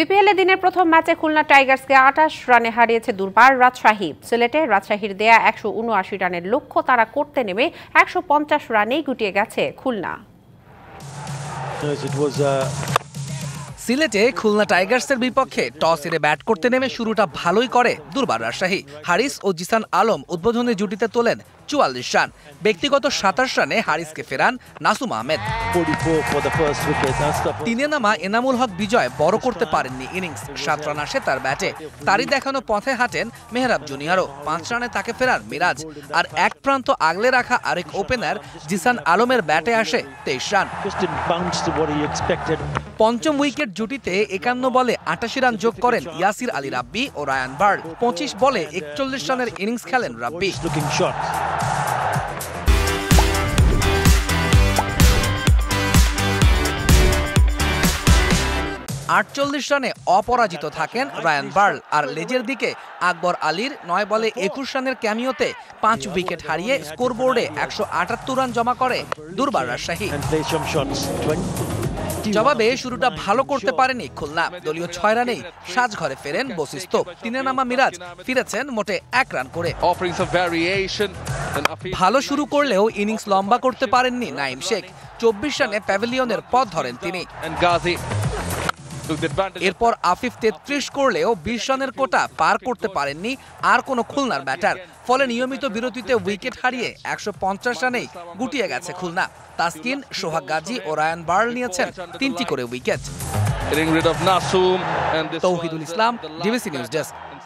বিপিএলে দিনের প্রথম ম্যাচে খুলনা টাইগার্সকে ২৮ রানে হারিয়েছে দুর্বার রাজশাহী। সিলেটে রাজশাহীর দেয়া ১৭৯ রানের লক্ষ্য তারা করতে নেমে ১৫০ রানেই গুটিয়ে গেছে খুলনা। সিলেটে খুলনা টাইগার্সের বিপক্ষে টস হেরে ব্যাট করতে নেমে শুরুটা ভালোই করে দুর্বার রাজশাহী। হারিস ও জিসান আলম উদ্বোধনী জুটিতে তোলেন ৪৪ রান। ব্যক্তিগত ২৭ রানে হারিসকে ফেরান নাসুম আহমেদ। তিনে নামা এনামুল হক বিজয় বড় করতে পারেননি ইনিংস। ৭ রান আসে তার ব্যাটে। তারই দেখানো পথে হাঁটেন মেহরাব জুনিয়রও। ৫ রানে তাকে ফেরান মিরাজ। আর এক প্রান্ত আগলে রাখা আরেক ওপেনার জিসান আলমের ব্যাটে আসে ২৩ রান। পঞ্চম উইকেট জুটিতে ৫১ বলে ৮৮ রান যোগ করেন ইয়াসির আলী রাব্বি ও রায়ান বার্ড। ২৫ বলে ৪১ রানের ইনিংস খেলেন রাব্বি। ৪৮ রানে অপরাজিত থাকেন রায়ান বার্ল। আর লেজের দিকে আকবর আলীর ৯ বলে ২১ রানের ক্যামিওতে ৫ উইকেট হারিয়ে স্কোরবোর্ডে ১৭৮ রান জমা করে দুর্বার রাজশাহী। জবাবে শুরুটা ভালো করতে পারেনি খুলনা। দলীয় ৬ রানেই সাজঘরে ফেরেন বশিষ্ঠ। তিনে নামা মিরাজ ফিরেছেন মোটে ১ রান করে। ভালো শুরু করলেও ইনিংস লম্বা করতে পারেননি নাইম শেখ। ২৪ রানে প্যাভিলিয়নের পথ ধরেন তিনি। এরপর আফিফ ৩৩ করলেও ২০ রানের কোটা পার করতে পারেননি আর কোনো খুলনার ব্যাটার। ফলে নিয়মিত বিরতিতে উইকেট হারিয়ে ১৫০ রানেই গুটিয়ে গেছে খুলনা। তাসকিন, সোহাগ গাজী ও রায়ান বার্ল নিয়েছেন ৩টি করে উইকেট। তৌহিদুল ইসলাম, ডিবিসি নিউজ ডেস্ক।